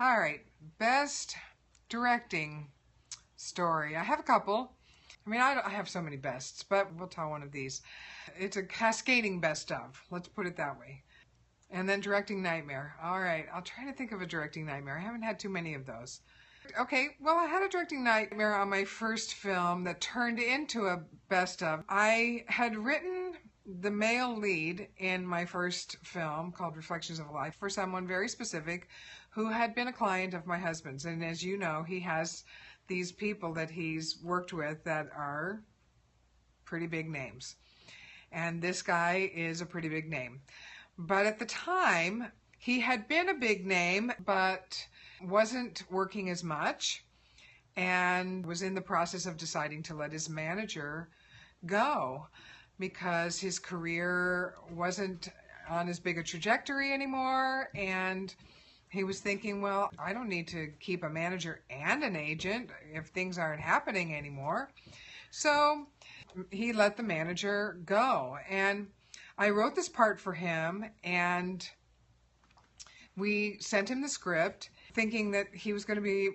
All right, best directing story. I have a couple. I mean, I have so many bests, but we'll tell one of these. It's a cascading best of. Let's put it that way. And then directing nightmare. All right, I'll try to think of a directing nightmare. I haven't had too many of those. Okay, well, I had a directing nightmare on my first film that turned into a best of. I had written the male lead in my first film called Reflections of Life for someone very specific who had been a client of my husband's. And as you know, he has these people that he's worked with that are pretty big names. And this guy is a pretty big name. But at the time, he had been a big name, but wasn't working as much and was in the process of deciding to let his manager go because his career wasn't on as big a trajectory anymore. And he was thinking, well, I don't need to keep a manager and an agent if things aren't happening anymore. So he let the manager go. And I wrote this part for him, and we sent him the script thinking that he was going to be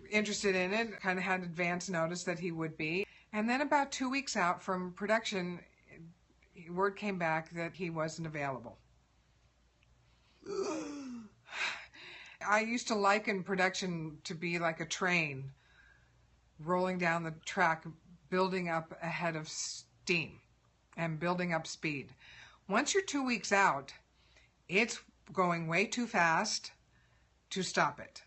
interested in it, kind of had advance notice that he would be. And then about 2 weeks out from production, word came back that he wasn't available. I used to liken production to be like a train rolling down the track, building up a head of steam and building up speed. Once you're 2 weeks out, it's going way too fast to stop it.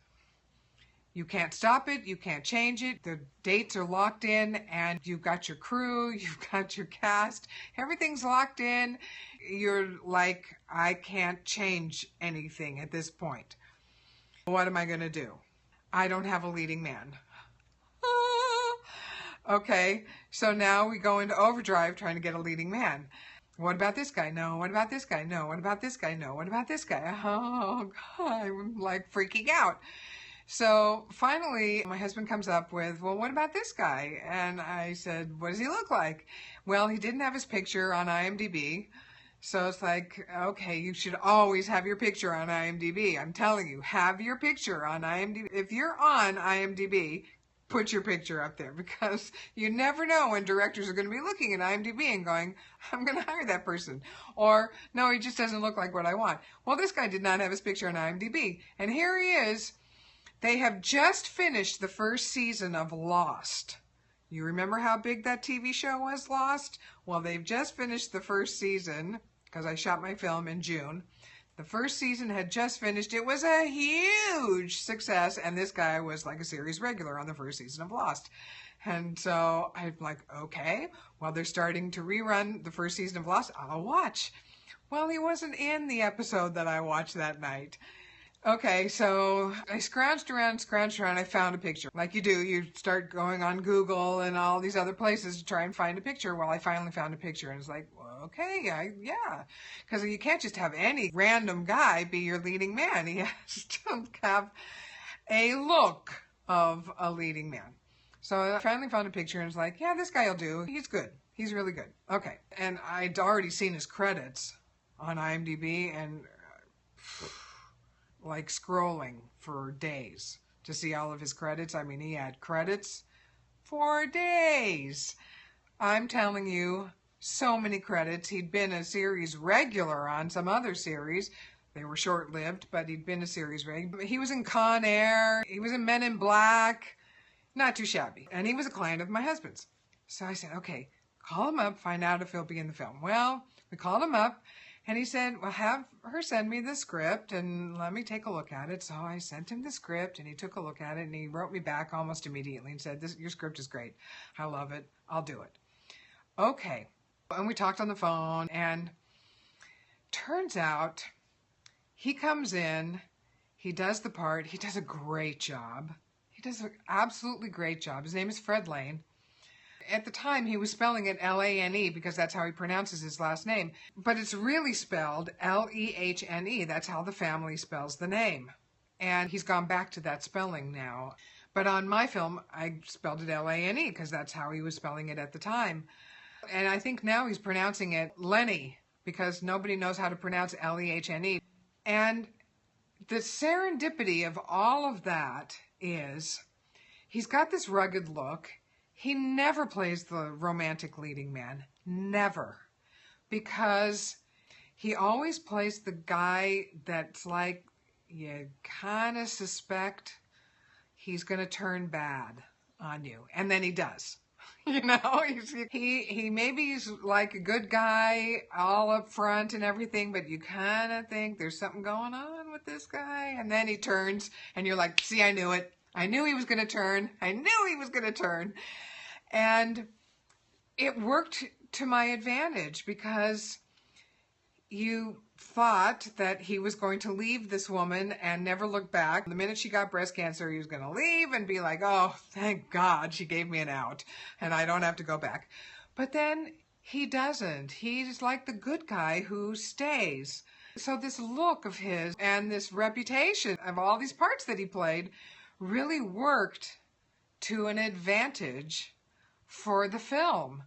You can't stop it, you can't change it, the dates are locked in, and you've got your crew, you've got your cast, everything's locked in. You're like, I can't change anything at this point. What am I going to do? I don't have a leading man. Okay, so now we go into overdrive trying to get a leading man. What about this guy? No. What about this guy? No. What about this guy? No. What about this guy? Oh, God, I'm like freaking out. So finally, my husband comes up with, well, what about this guy? And I said, what does he look like? Well, he didn't have his picture on IMDb. So it's like, okay, you should always have your picture on IMDb. I'm telling you, have your picture on IMDb. If you're on IMDb, put your picture up there, because you never know when directors are going to be looking at IMDb and going, I'm going to hire that person. Or, no, he just doesn't look like what I want. Well, this guy did not have his picture on IMDb. And here he is. They have just finished the first season of Lost. You remember how big that TV show was, Lost? Well, they've just finished the first season, because I shot my film in June. The first season had just finished. It was a huge success, and this guy was like a series regular on the first season of Lost. And so I'm like, okay, well, they're starting to rerun the first season of Lost. I'll watch. Well, he wasn't in the episode that I watched that night. Okay, so I scrounged around, I found a picture. Like you do, you start going on Google and all these other places to try and find a picture. Well, I finally found a picture, and it's like, well, okay, yeah. Because you can't just have any random guy be your leading man. He has to have a look of a leading man. So I finally found a picture, and it's like, yeah, this guy will do. He's good. He's really good. Okay. And I'd already seen his credits on IMDb, and like scrolling for days to see all of his credits. I mean, he had credits for days. I'm telling you, so many credits. He'd been a series regular on some other series. They were short-lived, but he'd been a series regular. He was in Con Air. He was in Men in Black. Not too shabby. And he was a client of my husband's. So I said, okay, call him up, find out if he'll be in the film. Well, we called him up. And he said, well, have her send me the script and let me take a look at it. So I sent him the script, and he took a look at it, and he wrote me back almost immediately and said, your script is great. I love it. I'll do it. Okay. And we talked on the phone, and turns out he comes in, he does the part, he does a great job. He does an absolutely great job. His name is Fred Lane. At the time, he was spelling it L-A-N-E because that's how he pronounces his last name. But it's really spelled L-E-H-N-E. That's how the family spells the name. And he's gone back to that spelling now. But on my film, I spelled it L-A-N-E because that's how he was spelling it at the time. And I think now he's pronouncing it Lenny because nobody knows how to pronounce L-E-H-N-E. And the serendipity of all of that is he's got this rugged look. He never plays the romantic leading man. Never. Because he always plays the guy that's like, you kind of suspect he's going to turn bad on you. And then he does. You know, he maybe he's like a good guy all up front and everything, but you kind of think there's something going on with this guy. And then he turns and you're like, see, I knew it. I knew he was going to turn. I knew he was going to turn. And it worked to my advantage because you thought that he was going to leave this woman and never look back. The minute she got breast cancer, he was going to leave and be like, oh, thank God she gave me an out and I don't have to go back. But then he doesn't. He's like the good guy who stays. So this look of his and this reputation of all these parts that he played really worked to an advantage for the film.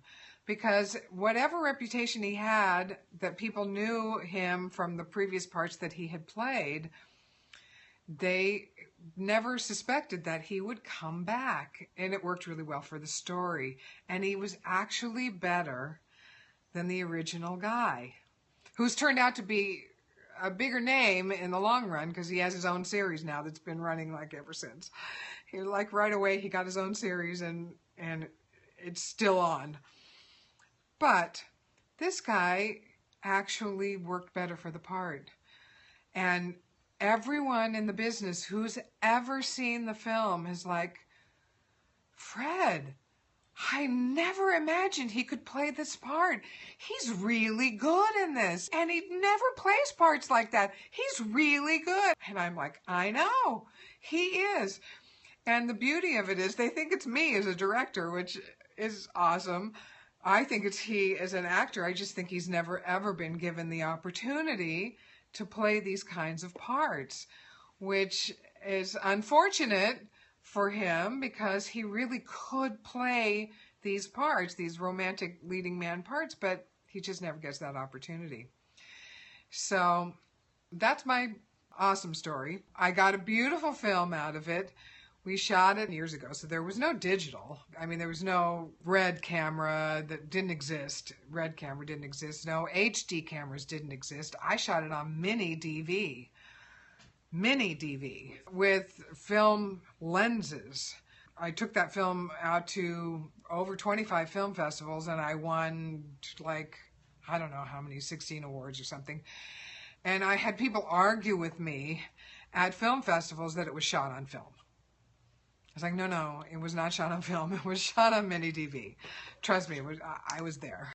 Because whatever reputation he had, that people knew him from the previous parts that he had played, they never suspected that he would come back. And it worked really well for the story. And he was actually better than the original guy, who's turned out to be a bigger name in the long run because he has his own series now that's been running like ever since. He, like right away, he got his own series and it's still on. But this guy actually worked better for the part. And everyone in the business who's ever seen the film is like, Fred, I never imagined he could play this part. He's really good in this. And he never plays parts like that. He's really good. And I'm like, I know, he is. And the beauty of it is they think it's me as a director, which is awesome. I think it's he as an actor. I just think he's never, ever been given the opportunity to play these kinds of parts, which is unfortunate for him because he really could play these parts, these romantic leading man parts, but he just never gets that opportunity. So that's my awesome story. I got a beautiful film out of it. We shot it years ago, so there was no digital. I mean, there was no red camera that didn't exist. Red camera didn't exist. No HD cameras didn't exist. I shot it on MiniDV. MiniDV with film lenses. I took that film out to over 25 film festivals and I won like, I don't know how many, 16 awards or something. And I had people argue with me at film festivals that it was shot on film. I was like, no, it was not shot on film. It was shot on MiniDV. Trust me, I was there.